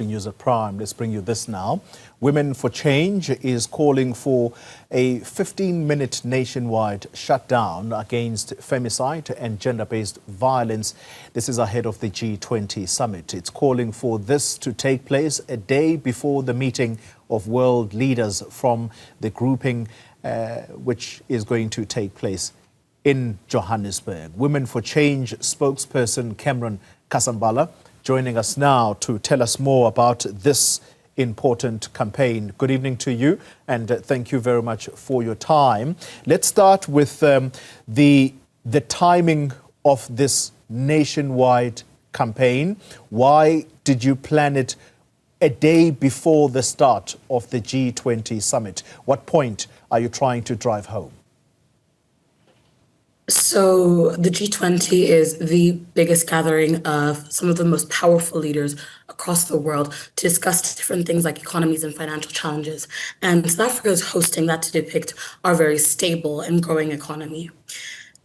News at Prime. Let's bring you this now. Women for Change is calling for a 15-minute nationwide shutdown against femicide and gender-based violence. This is ahead of the G20 Summit. It's calling for this to take place a day before the meeting of world leaders from the grouping, which is going to take place in Johannesburg. Women for Change spokesperson Cameron Kasambala joining us now to tell us more about this important campaign. Good evening to you, and thank you very much for your time. Let's start with the timing of this nationwide campaign. Why did you plan it a day before the start of the G20 Summit? What point are you trying to drive home? So the G20 is the biggest gathering of some of the most powerful leaders across the world to discuss different things like economies and financial challenges. And South Africa is hosting that to depict our very stable and growing economy.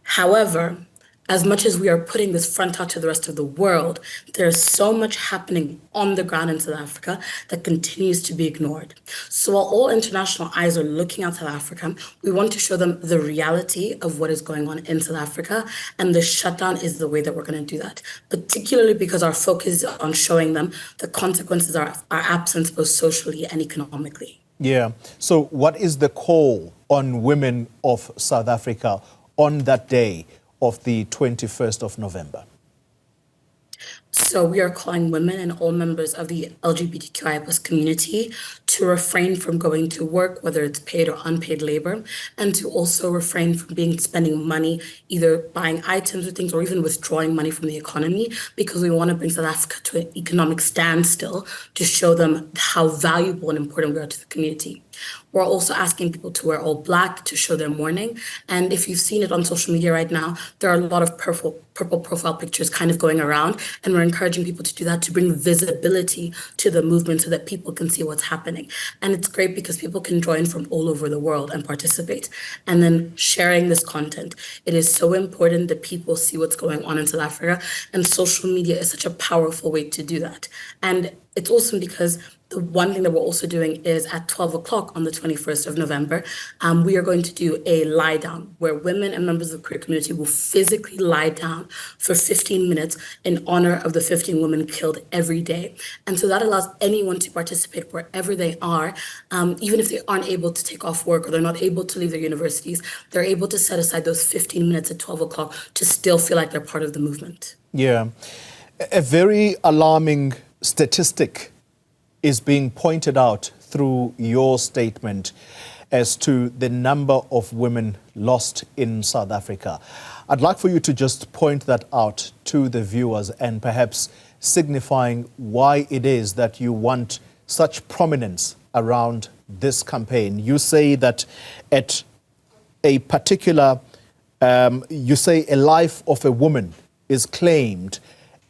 However, as much as we are putting this front out to the rest of the world, there's so much happening on the ground in South Africa that continues to be ignored. So while all international eyes are looking at South Africa, we want to show them the reality of what is going on in South Africa, and the shutdown is the way that we're going to do that, particularly because our focus is on showing them the consequences of our absence both socially and economically. Yeah. So what is the call on women of South Africa on that day of the 21st of November? So we are calling women and all members of the LGBTQI+ community to refrain from going to work, whether it's paid or unpaid labor, and to also refrain from spending money, either buying items or things, or even withdrawing money from the economy, because we want to bring South Africa to an economic standstill to show them how valuable and important we are to the community. We're also asking people to wear all black to show their mourning. And if you've seen it on social media right now, there are a lot of purple profile pictures kind of going around. And we're encouraging people to do that to bring visibility to the movement so that people can see what's happening. And it's great because people can join from all over the world and participate. And then sharing this content. It is so important that people see what's going on in South Africa. And social media is such a powerful way to do that. And it's awesome because the one thing that we're also doing is at 12 o'clock on the 21st of November, we are going to do a lie down where women and members of the queer community will physically lie down for 15 minutes in honor of the 15 women killed every day. And so that allows anyone to participate wherever they are, even if they aren't able to take off work or they're not able to leave their universities, they're able to set aside those 15 minutes at 12 o'clock to still feel like they're part of the movement. Yeah. A very alarming statistic is being pointed out through your statement as to the number of women lost in South Africa. I'd like for you to just point that out to the viewers and perhaps signifying why it is that you want such prominence around this campaign. You say that at a particular, you say a life of a woman is claimed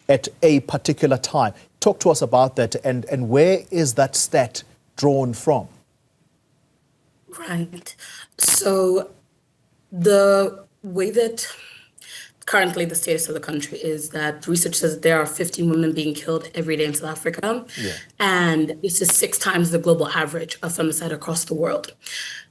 at a particular time. Talk to us about that, and where is that stat drawn from? Right. So the way that currently the status of the country is that research says that there are 15 women being killed every day in South Africa. Yeah. And this is 6 times the global average of femicide across the world.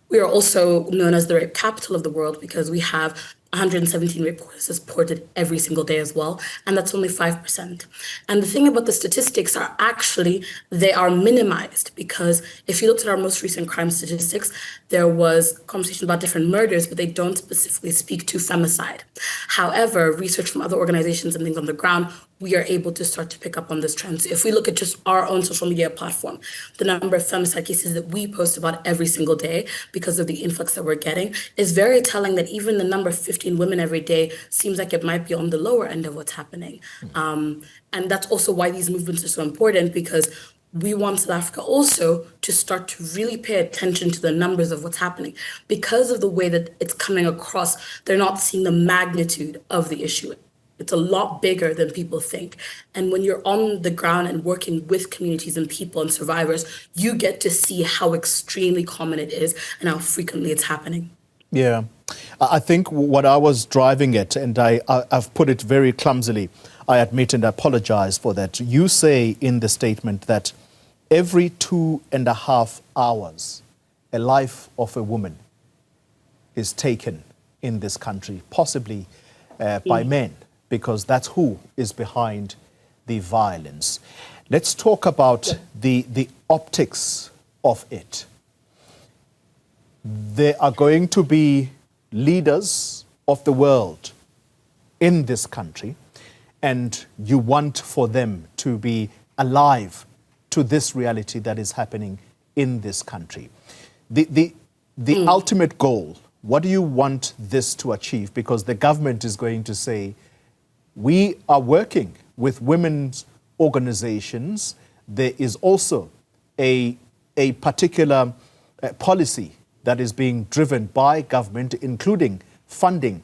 We are also known as the rape capital of the world because we have 117 rape cases reported every single day as well, and that's only 5%. And the thing about the statistics are actually, they are minimized because if you looked at our most recent crime statistics, there was conversation about different murders, but they don't specifically speak to femicide. However, research from other organizations and things on the ground, we are able to start to pick up on this trend. So if we look at just our own social media platform, the number of femicide cases that we post about every single day because of the influx that we're getting is very telling that even the number of 15 women every day seems like it might be on the lower end of what's happening. And that's also why these movements are so important, because we want South Africa also to start to really pay attention to the numbers of what's happening. Because of the way that it's coming across, they're not seeing the magnitude of the issue. It's a lot bigger than people think. And when you're on the ground and working with communities and people and survivors, you get to see how extremely common it is and how frequently it's happening. Yeah. I think what I was driving at, and I've put it very clumsily, I admit and I apologize for that. You say in the statement that every 2.5 hours, a life of a woman is taken in this country, possibly by men, because that's who is behind the violence. Let's talk about the optics of it. There are going to be leaders of the world in this country, and you want for them to be alive to this reality that is happening in this country. The ultimate goal, what do you want this to achieve? Because the government is going to say, we are working with women's organizations. There is also a particular policy that is being driven by government, including funding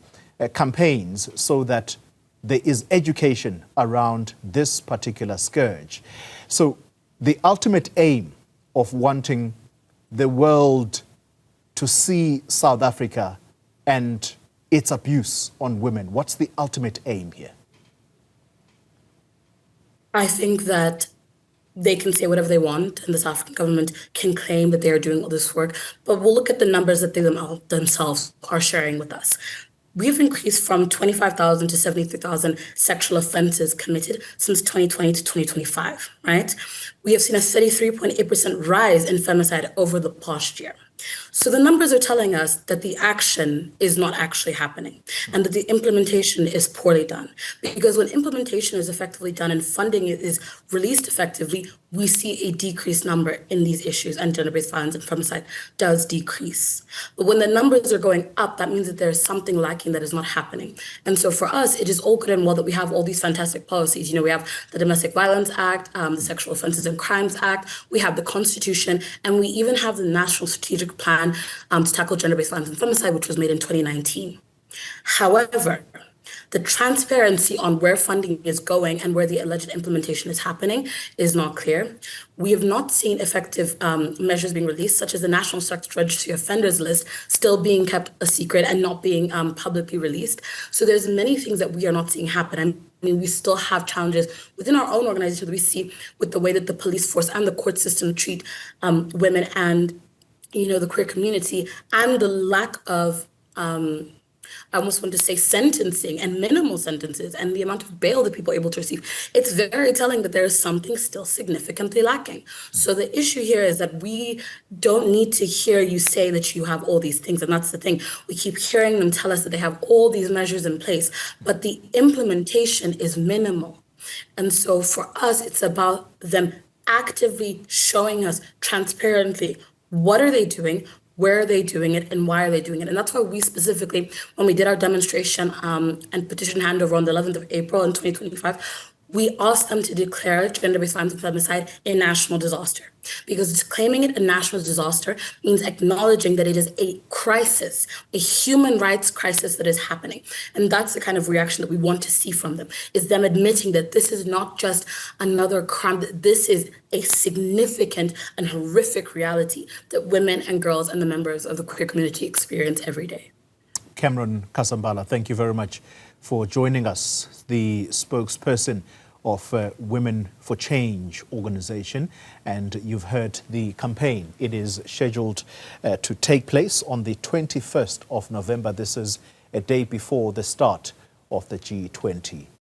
campaigns so that there is education around this particular scourge. So the ultimate aim of wanting the world to see South Africa and its abuse on women, what's the ultimate aim here? I think that they can say whatever they want, and the South African government can claim that they are doing all this work, but we'll look at the numbers that they themselves are sharing with us. We've increased from 25,000 to 73,000 sexual offenses committed since 2020 to 2025, right? We have seen a 33.8% rise in femicide over the past year. So the numbers are telling us that the action is not actually happening and that the implementation is poorly done. Because when implementation is effectively done and funding is released effectively, we see a decreased number in these issues, and gender-based violence and femicide does decrease. But when the numbers are going up, that means that there's something lacking that is not happening. And so for us, it is all good and well that we have all these fantastic policies. You know, we have the Domestic Violence Act, the Sexual Offences and Crimes Act, we have the Constitution, and we even have the National Strategic Plan to tackle gender-based violence and femicide, which was made in 2019. However, the transparency on where funding is going and where the alleged implementation is happening is not clear. We have not seen effective measures being released, such as the National Sex Registry Offenders List still being kept a secret and not being publicly released. So there's many things that we are not seeing happen. I mean, we still have challenges within our own organization that we see with the way that the police force and the court system treat women and, you know, the queer community, and the lack of I almost want to say sentencing and minimal sentences and the amount of bail that people are able to receive. It's very telling that there is something still significantly lacking. So the issue here is that we don't need to hear you say that you have all these things. And that's the thing. We keep hearing them tell us that they have all these measures in place, but the implementation is minimal. And so for us, it's about them actively showing us transparently what are they doing, where are they doing it, and why are they doing it? And that's why we specifically, when we did our demonstration and petition handover on the 11th of April in 2025, we asked them to declare gender-based violence and femicide a national disaster. Because claiming it a national disaster means acknowledging that it is a crisis, a human rights crisis that is happening. And that's the kind of reaction that we want to see from them, is them admitting that this is not just another crime, that this is a significant and horrific reality that women and girls and the members of the queer community experience every day. Cameron Kasambala, thank you very much for joining us, the spokesperson of Women for Change organization. And you've heard the campaign. It is scheduled to take place on the 21st of November. This is a day before the start of the G20